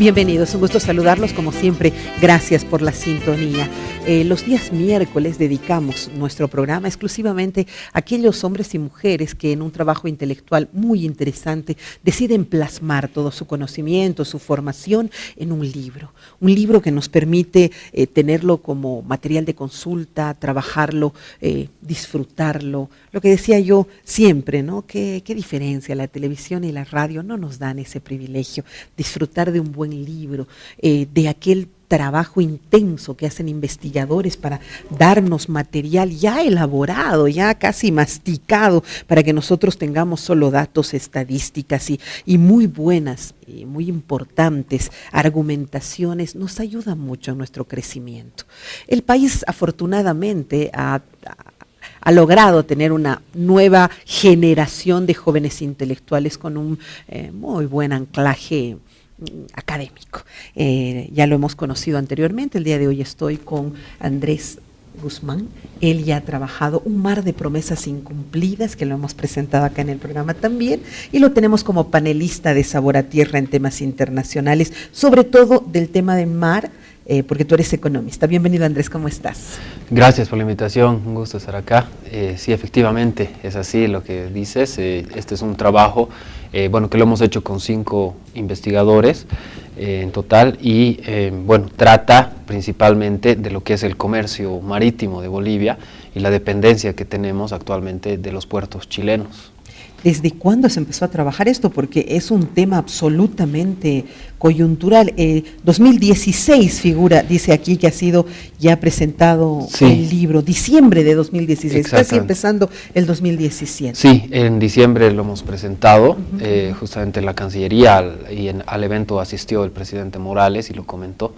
Bienvenidos, un gusto saludarlos como siempre, gracias por la sintonía. Los días miércoles dedicamos nuestro programa exclusivamente a aquellos hombres y mujeres que en un trabajo intelectual muy interesante deciden plasmar todo su conocimiento, su formación en un libro que nos permite tenerlo como material de consulta, trabajarlo, disfrutarlo. Lo que decía yo siempre, ¿no? ¿Qué diferencia? La televisión y la radio no nos dan ese privilegio, disfrutar de un buen libro, de aquel trabajo intenso que hacen investigadores para darnos material ya elaborado, ya casi masticado, para que nosotros tengamos solo datos, estadísticas y muy buenas y muy importantes argumentaciones, nos ayuda mucho en nuestro crecimiento. El país afortunadamente ha logrado tener una nueva generación de jóvenes intelectuales con un muy buen anclaje académico. Ya lo hemos conocido anteriormente, el día de hoy estoy con Andrés Guzmán. Él ya ha trabajado un mar de promesas incumplidas, que lo hemos presentado acá en el programa también, y lo tenemos como panelista de Sabor a Tierra en temas internacionales, sobre todo del tema del mar, porque tú eres economista. Bienvenido, Andrés, ¿cómo estás? Gracias por la invitación, un gusto estar acá. Sí, efectivamente, es así lo que dices. Este es un trabajo que lo hemos hecho con 5 investigadores en total y trata principalmente de lo que es el comercio marítimo de Bolivia y la dependencia que tenemos actualmente de los puertos chilenos. ¿Desde cuándo se empezó a trabajar esto? Porque es un tema absolutamente coyuntural. 2016 figura, dice aquí que ha sido ya presentado el libro, diciembre de 2016, casi empezando el 2017. Sí, en diciembre lo hemos presentado, justamente en la Cancillería, al evento asistió el presidente Morales y lo comentó.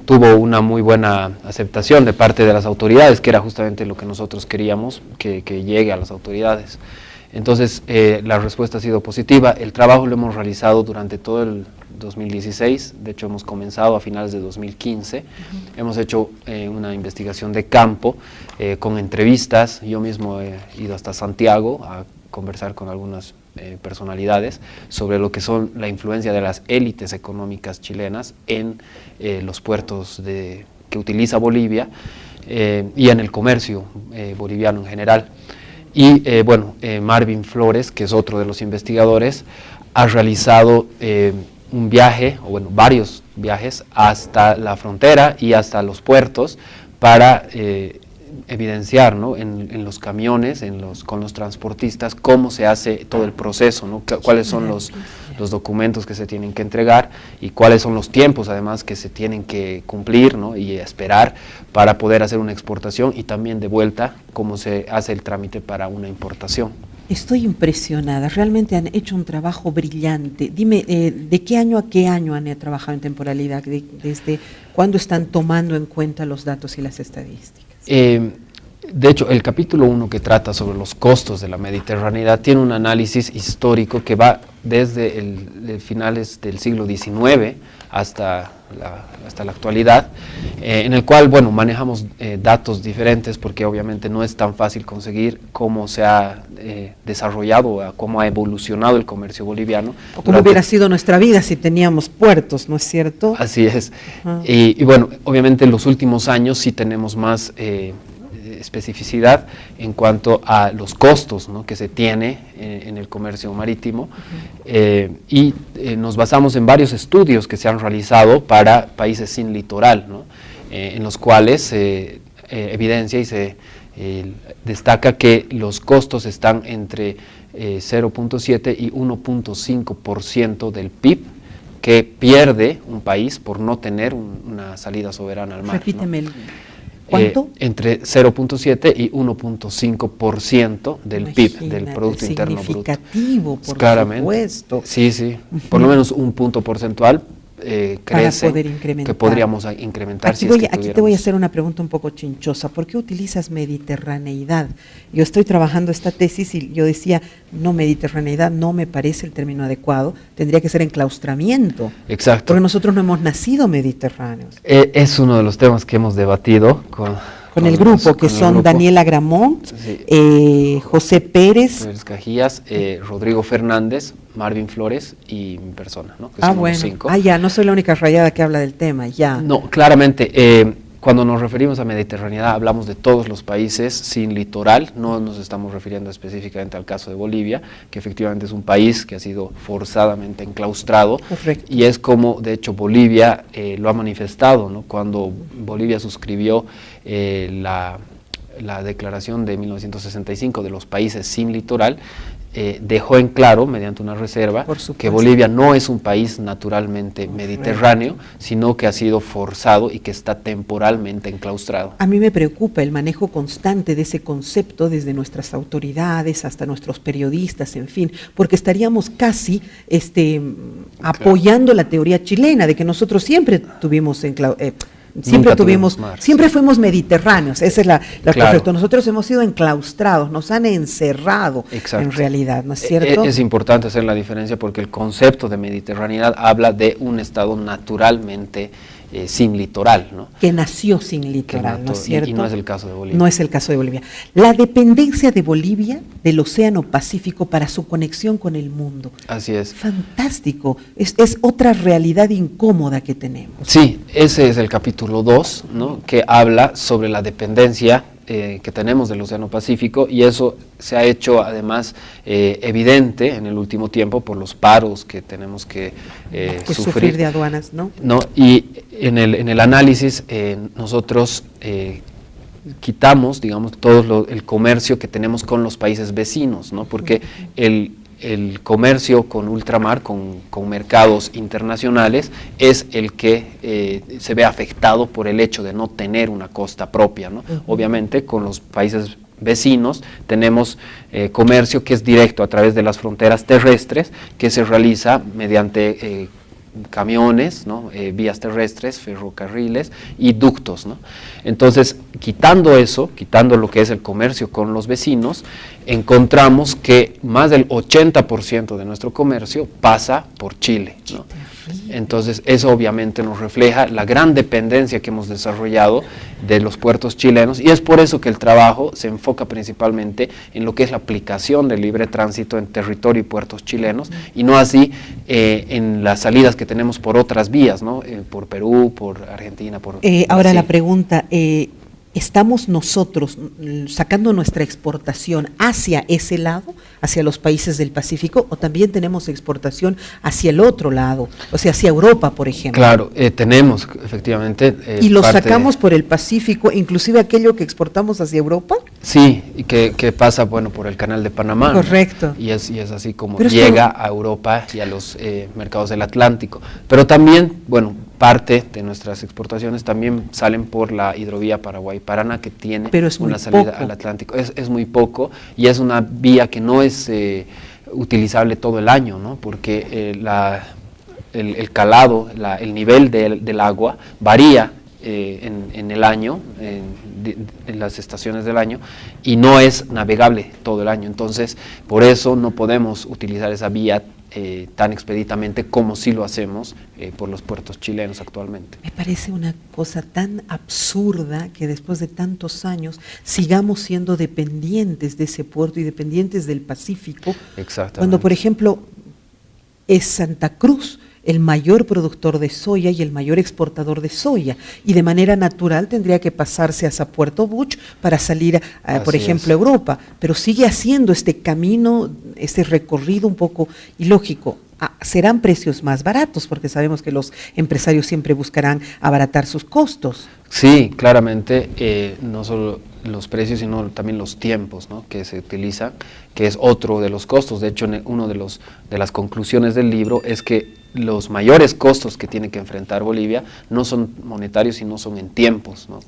Tuvo una muy buena aceptación de parte de las autoridades, que era justamente lo que nosotros queríamos, que llegue a las autoridades. Entonces, la respuesta ha sido positiva. El trabajo lo hemos realizado durante todo el 2016, de hecho hemos comenzado a finales de 2015, hemos hecho una investigación de campo con entrevistas. Yo mismo he ido hasta Santiago a conversar con algunas personalidades sobre lo que son la influencia de las élites económicas chilenas en los puertos que utiliza Bolivia y en el comercio boliviano en general. Y Marvin Flores, que es otro de los investigadores, ha realizado un viaje, varios viajes hasta la frontera y hasta los puertos para evidenciar, ¿no?, en los camiones, con los transportistas, cómo se hace todo el proceso, ¿no?, cuáles son los documentos que se tienen que entregar y cuáles son los tiempos además que se tienen que cumplir, ¿no?, y esperar para poder hacer una exportación, y también de vuelta cómo se hace el trámite para una importación. Estoy impresionada, realmente han hecho un trabajo brillante. Dime, ¿de qué año a qué año han trabajado en temporalidad? ¿Desde cuándo están tomando en cuenta los datos y las estadísticas? De hecho, el capítulo 1, que trata sobre los costos de la mediterraneidad, tiene un análisis histórico que va desde finales del siglo XIX hasta la actualidad, en el cual manejamos datos diferentes, porque obviamente no es tan fácil conseguir cómo se ha desarrollado, cómo ha evolucionado el comercio boliviano. O cómo hubiera sido nuestra vida si teníamos puertos, ¿no es cierto? Así es. Obviamente en los últimos años sí tenemos más especificidad en cuanto a los costos, ¿no?, que se tiene en el comercio marítimo, nos basamos en varios estudios que se han realizado para países sin litoral, ¿no?, en los cuales se evidencia y se destaca que los costos están entre 0.7 y 1.5% del PIB que pierde un país por no tener una salida soberana al mar. Repíteme, ¿no? ¿Cuánto? Entre 0.7 y 1.5% del PIB, del Producto Interno Bruto. Significativo, por supuesto. Sí, por lo menos un punto porcentual crece, para poder incrementar. Que podríamos incrementar. Aquí te voy a hacer una pregunta un poco chinchosa. ¿Por qué utilizas mediterraneidad? Yo estoy trabajando esta tesis y yo decía, no, mediterraneidad no me parece el término adecuado, tendría que ser enclaustramiento. Exacto. Porque nosotros no hemos nacido mediterráneos. Es uno de los temas que hemos debatido Con el grupo, que son Daniela Gramont, sí, José Pérez Cajías, Rodrigo Fernández, Marvin Flores y mi persona, ¿no? Que bueno. 5. Ya, no soy la única rayada que habla del tema, ya. No, claramente, cuando nos referimos a mediterraneidad hablamos de todos los países sin litoral, no nos estamos refiriendo específicamente al caso de Bolivia, que efectivamente es un país que ha sido forzadamente enclaustrado. Correcto. Y es como, de hecho, Bolivia lo ha manifestado, ¿no? Cuando Bolivia suscribió la declaración de 1965 de los países sin litoral, dejó en claro, mediante una reserva, que Bolivia no es un país naturalmente mediterráneo, sino que ha sido forzado y que está temporalmente enclaustrado. A mí me preocupa el manejo constante de ese concepto desde nuestras autoridades hasta nuestros periodistas, en fin, porque estaríamos casi apoyando la teoría chilena de que nosotros siempre tuvimos siempre fuimos mediterráneos, esa es la correcta. Nosotros hemos sido enclaustrados, nos han encerrado. Exacto. En realidad, ¿no es cierto? Es importante hacer la diferencia porque el concepto de mediterraneidad habla de un estado naturalmente sin litoral, ¿no? Que nació sin litoral, ¿no es cierto? Y no es el caso de Bolivia. No es el caso de Bolivia. La dependencia de Bolivia del Océano Pacífico para su conexión con el mundo. Así es. Fantástico. Es otra realidad incómoda que tenemos. Sí, ese es el capítulo 2, ¿no? Que habla sobre la dependencia que tenemos del Océano Pacífico, y eso se ha hecho además evidente en el último tiempo por los paros que tenemos que sufrir de aduanas, ¿no? Y en el análisis nosotros quitamos, digamos, todo el comercio que tenemos con los países vecinos, ¿no? Porque el comercio con ultramar, con mercados internacionales, es el que se ve afectado por el hecho de no tener una costa propia, ¿no? Obviamente con los países vecinos tenemos comercio que es directo a través de las fronteras terrestres, que se realiza mediante camiones, ¿no? Vías terrestres, ferrocarriles y ductos, ¿no? Entonces, quitando eso, quitando lo que es el comercio con los vecinos, encontramos que más del 80% de nuestro comercio pasa por Chile, ¿no? Entonces, eso obviamente nos refleja la gran dependencia que hemos desarrollado de los puertos chilenos, y es por eso que el trabajo se enfoca principalmente en lo que es la aplicación del libre tránsito en territorio y puertos chilenos, y no así en las salidas que tenemos por otras vías, ¿no? Por Perú, por Argentina, por ahora la pregunta, ¿estamos nosotros sacando nuestra exportación hacia ese lado, hacia los países del Pacífico, o también tenemos exportación hacia el otro lado, o sea, hacia Europa, por ejemplo? Claro, tenemos, efectivamente. ¿Y lo sacamos por el Pacífico, inclusive aquello que exportamos hacia Europa? Sí, y que pasa, bueno, por el Canal de Panamá. Correcto. ¿No? Y es así como llega a Europa y a los mercados del Atlántico. Pero también, bueno, parte de nuestras exportaciones también salen por la hidrovía Paraguay-Paraná, que tiene una salida al Atlántico. Es muy poco, y es una vía que no es utilizable todo el año, ¿no? Porque el calado, el nivel del agua varía en el año, en las estaciones del año, y no es navegable todo el año. Entonces, por eso no podemos utilizar esa vía tan expeditamente como si lo hacemos por los puertos chilenos actualmente. Me parece una cosa tan absurda que después de tantos años sigamos siendo dependientes de ese puerto y dependientes del Pacífico. Exactamente. Cuando, por ejemplo, es Santa Cruz el mayor productor de soya y el mayor exportador de soya, y de manera natural tendría que pasarse hacia Puerto Buch para salir, por ejemplo, a Europa, pero sigue haciendo este camino, este recorrido un poco ilógico. Serán precios más baratos, porque sabemos que los empresarios siempre buscarán abaratar sus costos. Sí, claramente, no solo los precios, sino también los tiempos, ¿no?, que se utilizan, que es otro de los costos. De hecho, uno de las conclusiones del libro es que los mayores costos que tiene que enfrentar Bolivia no son monetarios, sino son en tiempos, ¿no?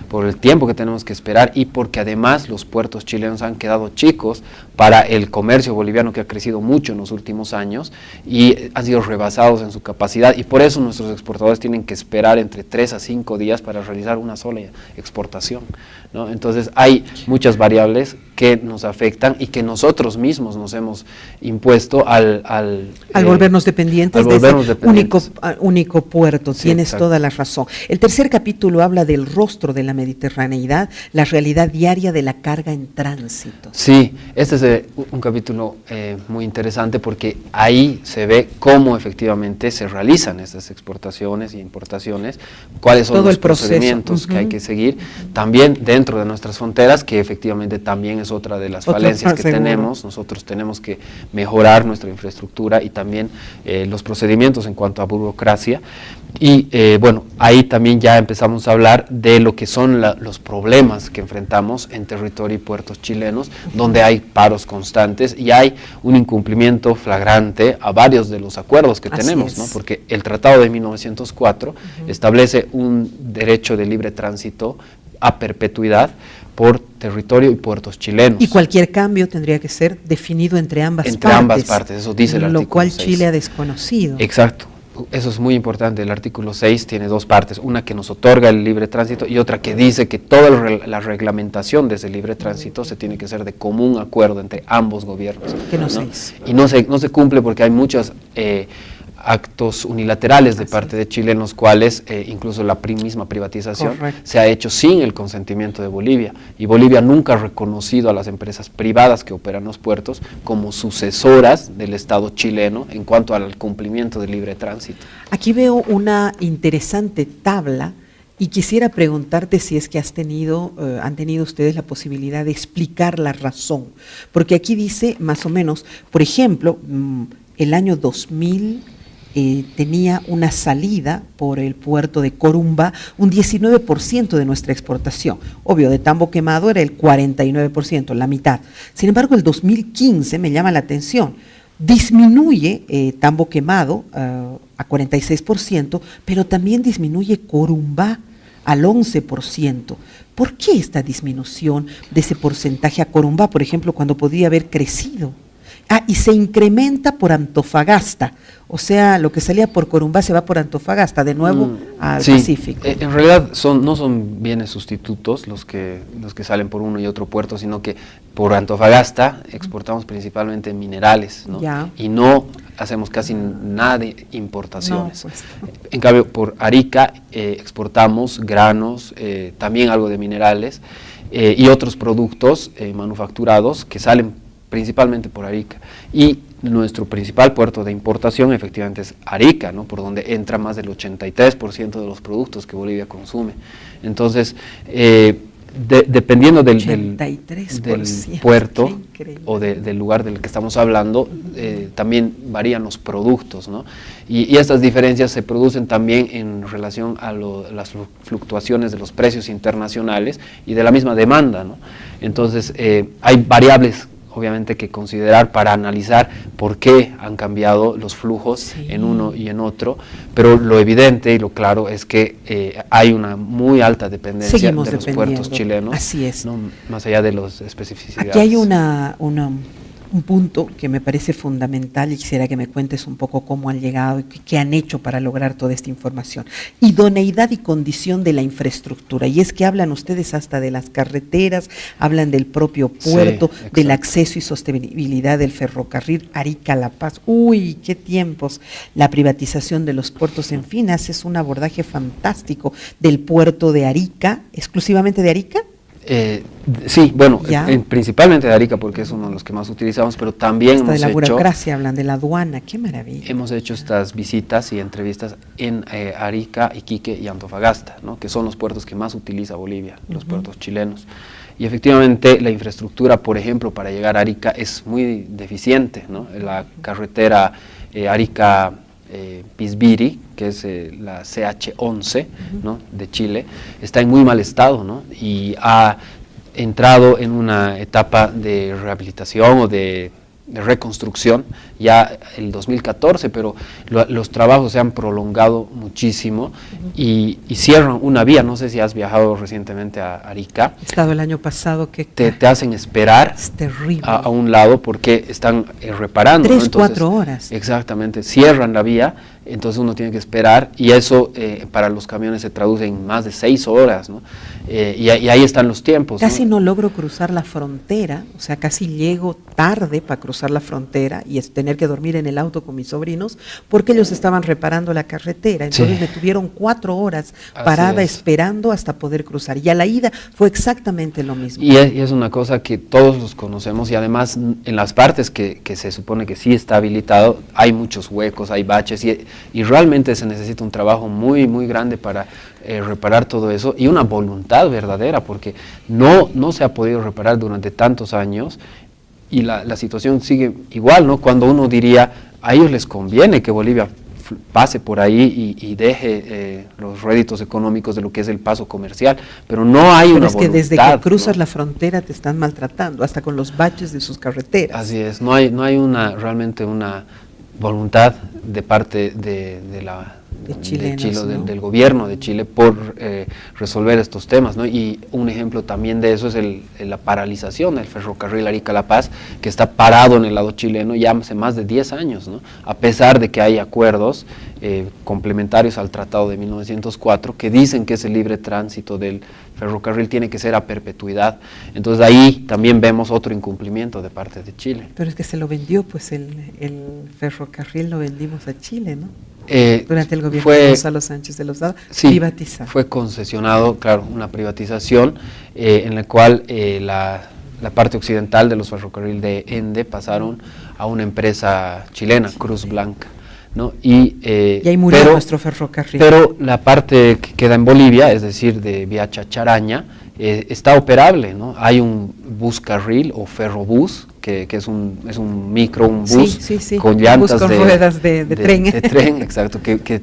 Por el tiempo que tenemos que esperar, y porque además los puertos chilenos han quedado chicos para el comercio boliviano, que ha crecido mucho en los últimos años y han sido rebasados en su capacidad, y por eso nuestros exportadores tienen que esperar entre 3 a 5 días para realizar una sola exportación, ¿no? Entonces hay muchas variables que nos afectan y que nosotros mismos nos hemos impuesto al volvernos dependientes de ese único puerto. Sí, tienes toda la razón. El tercer capítulo habla del rostro de la mediterraneidad, la realidad diaria de la carga en tránsito. Sí, este es un capítulo muy interesante porque ahí se ve cómo efectivamente se realizan estas exportaciones y importaciones, cuáles son los procedimientos que hay que seguir, también dentro de nuestras fronteras, que efectivamente también es otra de las falencias que tenemos. Nosotros tenemos que mejorar nuestra infraestructura y también los procedimientos en cuanto a burocracia. Y bueno, ahí también ya empezamos a hablar de lo que son los problemas que enfrentamos en territorio y puertos chilenos, donde hay paros constantes y hay un incumplimiento flagrante a varios de los acuerdos que tenemos, ¿no? Porque el Tratado de 1904 establece un derecho de libre tránsito a perpetuidad por territorio y puertos chilenos. Y cualquier cambio tendría que ser definido entre ambas partes. Entre ambas partes, eso dice el artículo 6. Lo cual Chile ha desconocido. Exacto. Eso es muy importante. El artículo 6 tiene dos partes, una que nos otorga el libre tránsito y otra que dice que toda la reglamentación de ese libre tránsito se tiene que hacer de común acuerdo entre ambos gobiernos. Que no, ¿no? Y no se cumple porque hay muchos actos unilaterales de parte de Chile en los cuales incluso la misma privatización se ha hecho sin el consentimiento de Bolivia, y Bolivia nunca ha reconocido a las empresas privadas que operan los puertos como sucesoras del Estado chileno en cuanto al cumplimiento del libre tránsito. Aquí veo una interesante tabla y quisiera preguntarte si es que han tenido ustedes la posibilidad de explicar la razón, porque aquí dice más o menos, por ejemplo, el año 2000 tenía una salida por el puerto de Corumba, un 19% de nuestra exportación. Obvio, de tambo quemado era el 49%, la mitad. Sin embargo, el 2015 me llama la atención. Disminuye tambo quemado a 46%, pero también disminuye Corumba al 11%. ¿Por qué esta disminución de ese porcentaje a Corumba, por ejemplo, cuando podría haber crecido? Y se incrementa por Antofagasta, o sea, lo que salía por Corumbá se va por Antofagasta, de nuevo al Pacífico. En realidad no son bienes sustitutos los que salen por uno y otro puerto, sino que por Antofagasta exportamos principalmente minerales, ¿no? Y no hacemos casi nada de importaciones. No, pues. En cambio, por Arica exportamos granos, también algo de minerales y otros productos manufacturados que salen principalmente por Arica, y nuestro principal puerto de importación efectivamente es Arica, ¿no? Por donde entra más del 83% de los productos que Bolivia consume. Entonces, dependiendo del puerto o del lugar del que estamos hablando, también varían los productos, ¿no? Y estas diferencias se producen también en relación a las fluctuaciones de los precios internacionales y de la misma demanda, ¿no? Entonces, hay variables obviamente que considerar para analizar por qué han cambiado los flujos en uno y en otro, pero lo evidente y lo claro es que hay una muy alta dependencia de los puertos chilenos. Así es. ¿no? Más allá de las especificidades. Aquí hay un punto que me parece fundamental y quisiera que me cuentes un poco cómo han llegado y qué han hecho para lograr toda esta información. Idoneidad y condición de la infraestructura, y es que hablan ustedes hasta de las carreteras, hablan del propio puerto, del acceso y sostenibilidad del ferrocarril Arica-La Paz. Uy, qué tiempos, la privatización de los puertos, en fin, haces un abordaje fantástico del puerto de Arica, exclusivamente de Arica. Sí, bueno, principalmente de Arica porque es uno de los que más utilizamos, pero también hasta de la burocracia, hablan de la aduana, qué maravilla. Hemos hecho estas visitas y entrevistas en Arica, Iquique y Antofagasta, ¿no? Que son los puertos que más utiliza Bolivia, los puertos chilenos. Y efectivamente la infraestructura, por ejemplo, para llegar a Arica es muy deficiente, ¿no? La carretera Arica Pisbiri, que es la CH11, ¿no? de Chile, está en muy mal estado, ¿no? Y ha entrado en una etapa de rehabilitación o de reconstrucción ya el 2014, pero los trabajos se han prolongado muchísimo y cierran una vía. No sé si has viajado recientemente a Arica. He estado el año pasado. Que te hacen esperar a un lado porque están reparando. 3, 4 horas. Exactamente, cierran la vía entonces uno tiene que esperar, y eso para los camiones se traduce en más de 6 horas, ¿no? Y ahí están los tiempos. Casi no logro cruzar la frontera, o sea, casi llego tarde para cruzar la frontera y es tener que dormir en el auto con mis sobrinos, porque ellos estaban reparando la carretera, entonces me tuvieron 4 horas parada esperando hasta poder cruzar, y a la ida fue exactamente lo mismo. Y es una cosa que todos los conocemos, y además en las partes que se supone que sí está habilitado, hay muchos huecos, hay baches, y realmente se necesita un trabajo muy, muy grande para reparar todo eso, y una voluntad verdadera, porque no se ha podido reparar durante tantos años, y la situación sigue igual, ¿no? Cuando uno diría, a ellos les conviene que Bolivia pase por ahí y deje los réditos económicos de lo que es el paso comercial, pero no hay una voluntad. Pero es que desde que cruzas, ¿no?, la frontera te están maltratando, hasta con los baches de sus carreteras. Así es, no hay realmente una voluntad de parte del gobierno de Chile por resolver estos temas, ¿no? Y un ejemplo también de eso es la paralización del ferrocarril Arica-La Paz, que está parado en el lado chileno ya hace más de 10 años, ¿no? A pesar de que hay acuerdos complementarios al Tratado de 1904 que dicen que ese libre tránsito del ferrocarril tiene que ser a perpetuidad. Entonces ahí también vemos otro incumplimiento de parte de Chile. Pero es que se lo vendió, pues el ferrocarril lo vendimos a Chile, ¿no? Durante el gobierno de Gonzalo Sánchez de Lozada, sí, privatizado. Fue concesionado, claro, una privatización en la cual la parte occidental de los ferrocarriles de Ende pasaron a una empresa chilena, Cruz Blanca, ¿no? Y ahí murió nuestro ferrocarril. Pero la parte que queda en Bolivia, es decir, de Vía Chacharaña, está operable, ¿no? Hay un buscarril o ferrobús, que es un micro, un bus con llantas con ruedas de tren. De tren, exacto, que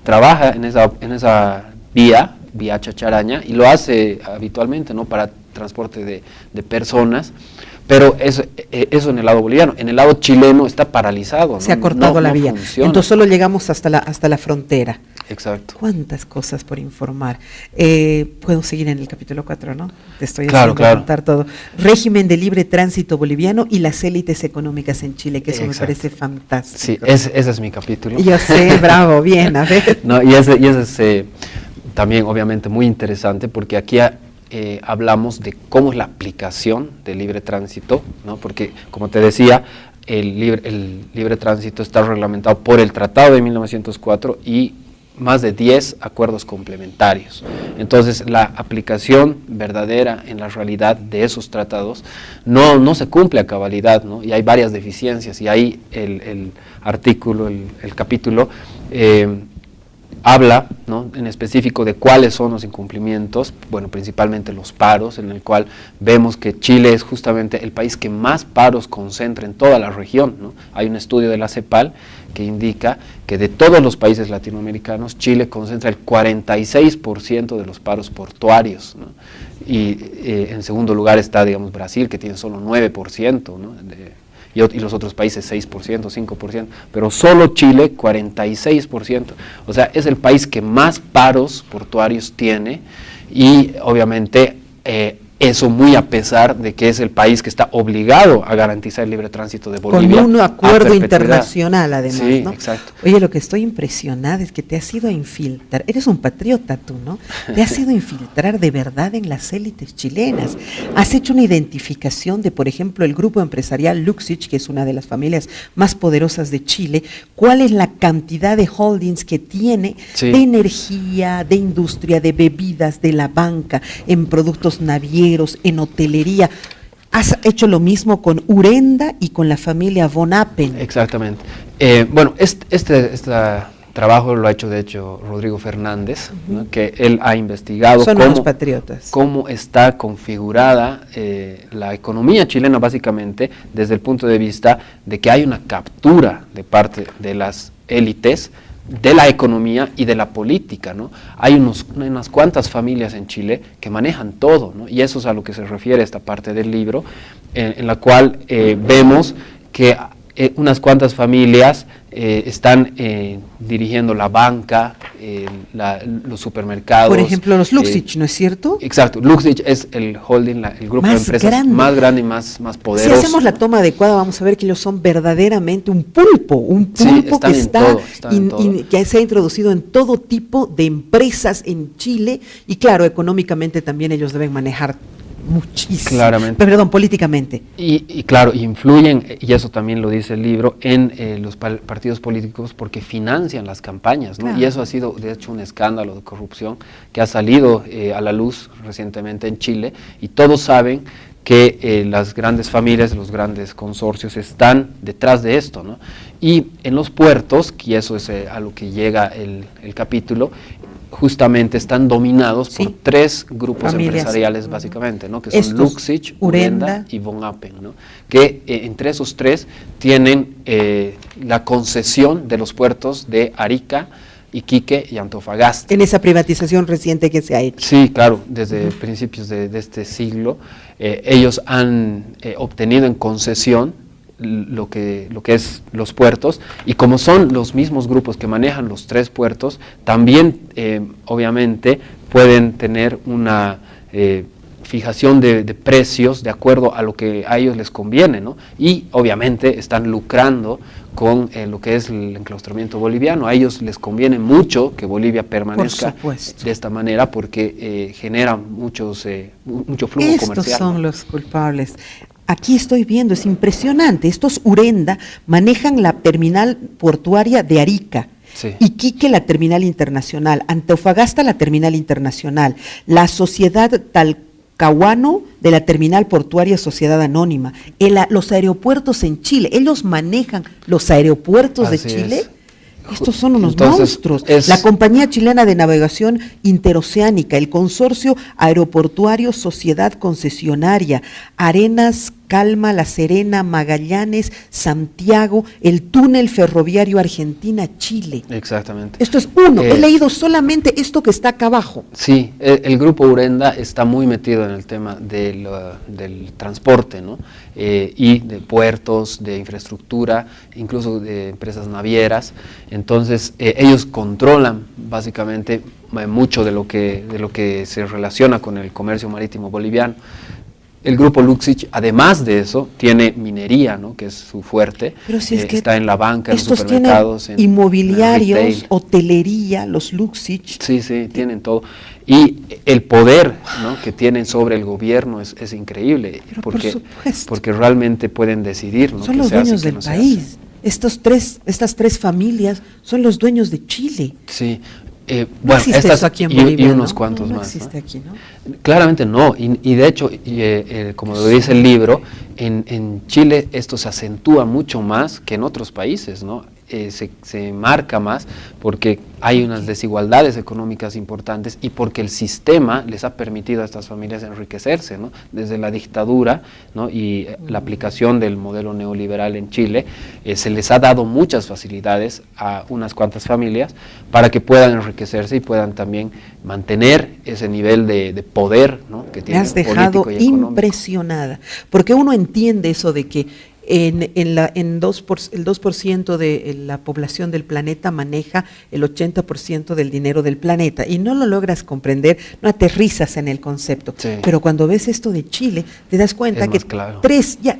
trabaja en esa vía Chacharaña, y lo hace habitualmente, ¿no?, para transporte de personas. Pero eso en el lado boliviano. En el lado chileno está paralizado, ¿no? Se ha cortado la vía. Funciona. Entonces solo llegamos hasta la frontera. Exacto. Cuántas cosas por informar. Puedo seguir en el capítulo 4, ¿no? Te estoy haciendo contar todo. Régimen de libre tránsito boliviano y las élites económicas en Chile, que eso me parece fantástico. Sí, ese es mi capítulo. Yo sé, bravo, bien, a ver. No, y ese es también obviamente muy interesante, porque aquí hablamos de cómo es la aplicación del libre tránsito, ¿no? Porque, como te decía, el libre tránsito está reglamentado por el Tratado de 1904 y más de 10 acuerdos complementarios. Entonces, la aplicación verdadera en la realidad de esos tratados no se cumple a cabalidad, ¿no? Y hay varias deficiencias, y ahí el artículo, el capítulo, habla, ¿no?, en específico de cuáles son los incumplimientos, bueno, principalmente los paros, en el cual vemos que Chile es justamente el país que más paros concentra en toda la región, ¿no? Hay un estudio de la CEPAL que indica que de todos los países latinoamericanos, Chile concentra el 46% de los paros portuarios, ¿no? Y en segundo lugar está, digamos, Brasil, que tiene solo 9%, ¿no? Y los otros países 6%, 5%, pero solo Chile 46%. O sea, es el país que más paros portuarios tiene, y obviamente eso muy a pesar de que es el país que está obligado a garantizar el libre tránsito de Bolivia. Con un acuerdo internacional, además, sí, ¿no? Exacto. Oye, lo que estoy impresionada es que te has ido a infiltrar, eres un patriota tú, ¿no? Te has ido a infiltrar de verdad en las élites chilenas. Has hecho una identificación de, por ejemplo, el grupo empresarial Luxich, que es una de las familias más poderosas de Chile. ¿Cuál es la cantidad de holdings que tiene de energía, de industria, de bebidas, de la banca, en productos navieros, en hotelería? Has hecho lo mismo con Urenda y con la familia Von Appen. Exactamente. Bueno, este trabajo lo ha hecho, de hecho, Rodrigo Fernández, ¿no?, que él ha investigado cómo está configurada la economía chilena, básicamente, desde el punto de vista de que hay una captura de parte de las élites de la economía y de la política, ¿no? Hay unas cuantas familias en Chile que manejan todo, ¿no? Y eso es a lo que se refiere esta parte del libro, en la cual vemos que unas cuantas familias están dirigiendo la banca, los supermercados. Por ejemplo, los Luxich, ¿no es cierto? Exacto, Luxich es el holding, el grupo de empresas más grande y más poderoso. Si hacemos la toma adecuada, vamos a ver que ellos son verdaderamente un pulpo que está que se ha introducido en todo tipo de empresas en Chile, y claro, económicamente también ellos deben manejar muchísimo. Claramente. Perdón, políticamente. Y claro, influyen, y eso también lo dice el libro, en los partidos políticos porque financian las campañas, ¿no? Claro. Y eso ha sido, de hecho, un escándalo de corrupción que ha salido a la luz recientemente en Chile, y todos saben que las grandes familias, los grandes consorcios están detrás de esto, ¿no? Y en los puertos, y eso es a lo que llega el capítulo, justamente están dominados por tres grupos empresariales básicamente, ¿no? Que son Luxich, Urenda y Von Appen, ¿no? Que entre esos tres tienen la concesión de los puertos de Arica, Iquique y Antofagasta. En esa privatización reciente que se ha hecho. Sí, claro, desde principios de este siglo, ellos han obtenido en concesión lo que es los puertos, y como son los mismos grupos que manejan los tres puertos, también obviamente pueden tener una fijación de precios de acuerdo a lo que a ellos les conviene, ¿no? Y obviamente están lucrando con lo que es el enclaustramiento boliviano. A ellos les conviene mucho que Bolivia permanezca de esta manera porque genera mucho flujo comercial. Estos son los culpables. Aquí estoy viendo, es impresionante, estos Urenda manejan la terminal portuaria de Arica, sí. Iquique la terminal internacional, Antofagasta la terminal internacional, la sociedad Talcahuano de la terminal portuaria Sociedad Anónima, los aeropuertos en Chile, ellos manejan los aeropuertos de Chile. Estos son unos monstruos. La Compañía Chilena de Navegación Interoceánica, el Consorcio Aeroportuario Sociedad Concesionaria, Arenas, Calma, La Serena, Magallanes, Santiago, el túnel ferroviario Argentina-Chile. Exactamente. Esto es uno, he leído solamente esto que está acá abajo. Sí, el grupo Urenda está muy metido en el tema del transporte, ¿no? Y de puertos, de infraestructura, incluso de empresas navieras. Entonces, ellos controlan básicamente mucho de lo que se relaciona con el comercio marítimo boliviano. El grupo Luxich, además de eso, tiene minería, ¿no? Que es su fuerte. Pero si es que está en la banca, en los estos supermercados, tienen inmobiliarios, hotelería, los Luxich. Sí, tienen todo. Y el poder, ¿no? que tienen sobre el gobierno es increíble, porque realmente pueden decidir, ¿no? Son los dueños del país. Estas tres familias son los dueños de Chile. Sí. No existe eso aquí en Bolivia, y unos cuantos más. No existe aquí, ¿no? Claramente no, y de hecho, como lo dice el libro, en Chile esto se acentúa mucho más que en otros países, ¿no? Se marca más porque hay unas desigualdades económicas importantes y porque el sistema les ha permitido a estas familias enriquecerse, ¿no? Desde la dictadura, ¿no? Y la aplicación del modelo neoliberal en Chile, se les ha dado muchas facilidades a unas cuantas familias para que puedan enriquecerse y puedan también mantener ese nivel de poder, ¿no? que tienen. Me has dejado impresionada, porque uno entiende eso de que el 2% de la población del planeta maneja el 80% del dinero del planeta, y no lo logras comprender, no aterrizas en el concepto. Sí. Pero cuando ves esto de Chile, te das cuenta que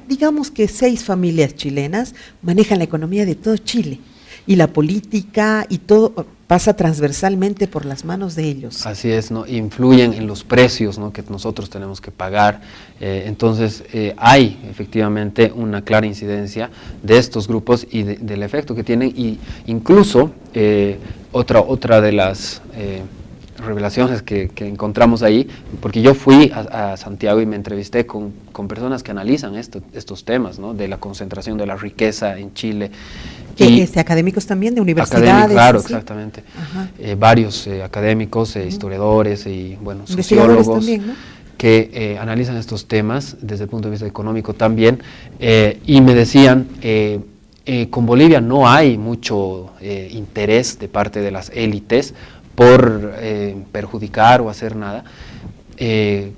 digamos que 6 familias chilenas manejan la economía de todo Chile, y la política y todo pasa transversalmente por las manos de ellos. Así es, ¿no? Influyen en los precios, ¿no? que nosotros tenemos que pagar. Entonces hay efectivamente una clara incidencia de estos grupos y del efecto que tienen, y incluso otra de las revelaciones que encontramos ahí, porque yo fui a Santiago y me entrevisté con personas que analizan estos temas, ¿no? de la concentración de la riqueza en Chile. Académicos también de universidades. Claro, ¿sí? Exactamente. Varios académicos, historiadores y sociólogos también, ¿no? que analizan estos temas desde el punto de vista económico también, y me decían, con Bolivia no hay mucho interés de parte de las élites por perjudicar o hacer nada,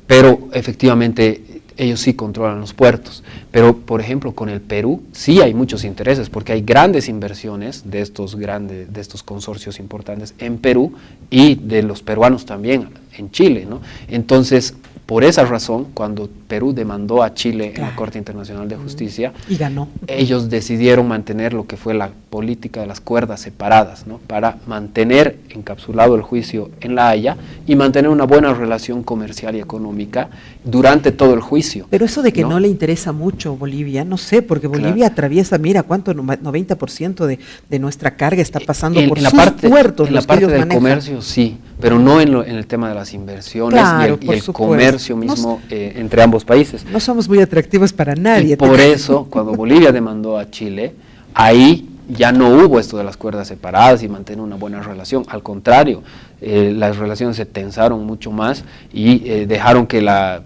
pero efectivamente ellos sí controlan los puertos. Pero, por ejemplo, con el Perú sí hay muchos intereses, porque hay grandes inversiones de estos consorcios importantes en Perú y de los peruanos también en Chile, ¿no? Entonces, por esa razón, cuando Perú demandó a Chile en la Corte Internacional de Justicia, y ganó, ellos decidieron mantener lo que fue la política de las cuerdas separadas, ¿no? Para mantener encapsulado el juicio en La Haya y mantener una buena relación comercial y económica durante todo el juicio. Pero eso de que no le interesa mucho Bolivia, no sé, porque Bolivia atraviesa, mira cuánto, 90% de nuestra carga está pasando por sus puertos. En la parte del comercio sí, pero no en el tema de las inversiones y el comercio mismo entre ambos países. No somos muy atractivos para nadie. Y por eso, cuando Bolivia demandó a Chile, ahí ya no hubo esto de las cuerdas separadas y mantener una buena relación. Al contrario, las relaciones se tensaron mucho más y dejaron que la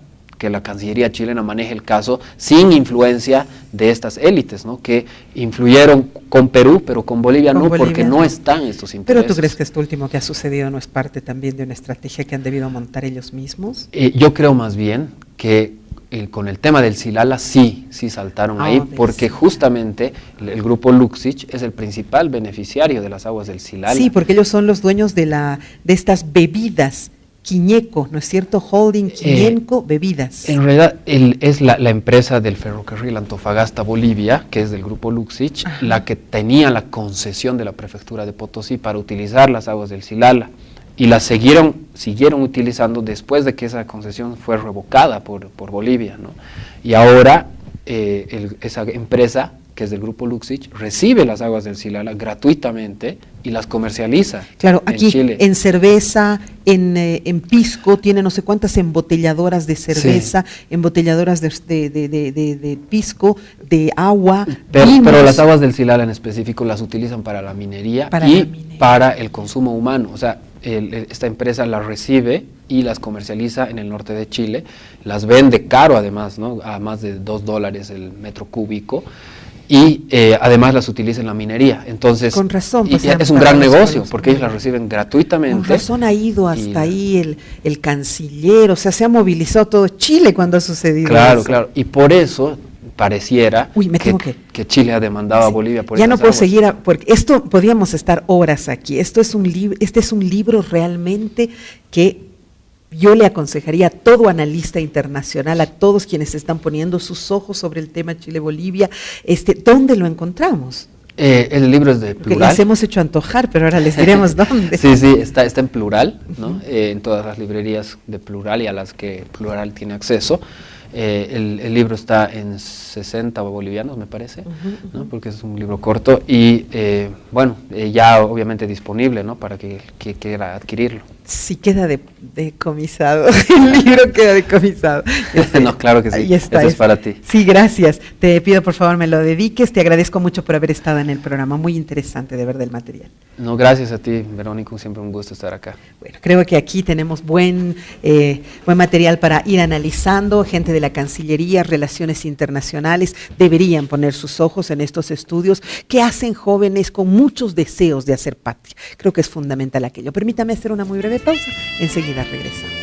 Cancillería chilena maneje el caso sin influencia de estas élites, ¿no? Que influyeron con Perú, pero con Bolivia no, porque no están estos intereses. ¿Pero tú crees que esto último que ha sucedido no es parte también de una estrategia que han debido montar ellos mismos? Yo creo más bien que con el tema del Silala sí saltaron ahí, porque justamente el grupo Luxich es el principal beneficiario de las aguas del Silala. Sí, porque ellos son los dueños de estas bebidas. Quiñeco, ¿no es cierto? Holding Quiñeco Bebidas. En realidad es la empresa del ferrocarril Antofagasta-Bolivia, que es del grupo Luxich, la que tenía la concesión de la prefectura de Potosí para utilizar las aguas del Silala, y las siguieron utilizando después de que esa concesión fue revocada por Bolivia, ¿no? Y ahora esa empresa, que es del grupo Luxich, recibe las aguas del Silala gratuitamente y las comercializa. Claro, aquí en Chile. En cerveza, en pisco, tiene no sé cuántas embotelladoras de cerveza, embotelladoras de pisco, de agua. Pero las aguas del Silala en específico las utilizan para la minería para el consumo humano. O sea, esta empresa las recibe y las comercializa en el norte de Chile, las vende caro además, ¿no? A más de $2 el metro cúbico. Y además las utiliza en la minería. Entonces, con razón, pues, es un gran negocio, porque ellos las reciben gratuitamente. Con razón ha ido hasta ahí el canciller, o sea, se ha movilizado todo Chile cuando ha sucedido eso. Claro, y por eso pareciera que Chile ha demandado a Bolivia por ya no puedo aguas. Seguir, porque esto podríamos estar horas aquí. Este es un libro realmente que yo le aconsejaría a todo analista internacional, a todos quienes están poniendo sus ojos sobre el tema Chile-Bolivia, ¿dónde lo encontramos? El libro es de Porque Plural. Les hemos hecho antojar, pero ahora les diremos dónde. Sí, está en Plural, ¿no? En todas las librerías de Plural y a las que Plural tiene acceso. El libro está en 60 bolivianos, me parece, ¿no? Porque es un libro corto y, ya obviamente disponible, ¿no? Para que quiera adquirirlo. Sí, queda decomisado, el libro queda decomisado. No, claro que sí, esto es para ti. Sí, gracias. Te pido por favor me lo dediques, te agradezco mucho por haber estado en el programa, muy interesante de verdad el material. No, gracias a ti, Verónica, siempre un gusto estar acá. Bueno, creo que aquí tenemos buen material para ir analizando. Gente de la Cancillería, Relaciones Internacionales, deberían poner sus ojos en estos estudios que hacen jóvenes con muchos deseos de hacer patria. Creo que es fundamental aquello. Permítame hacer una muy breve pausa, enseguida regresamos.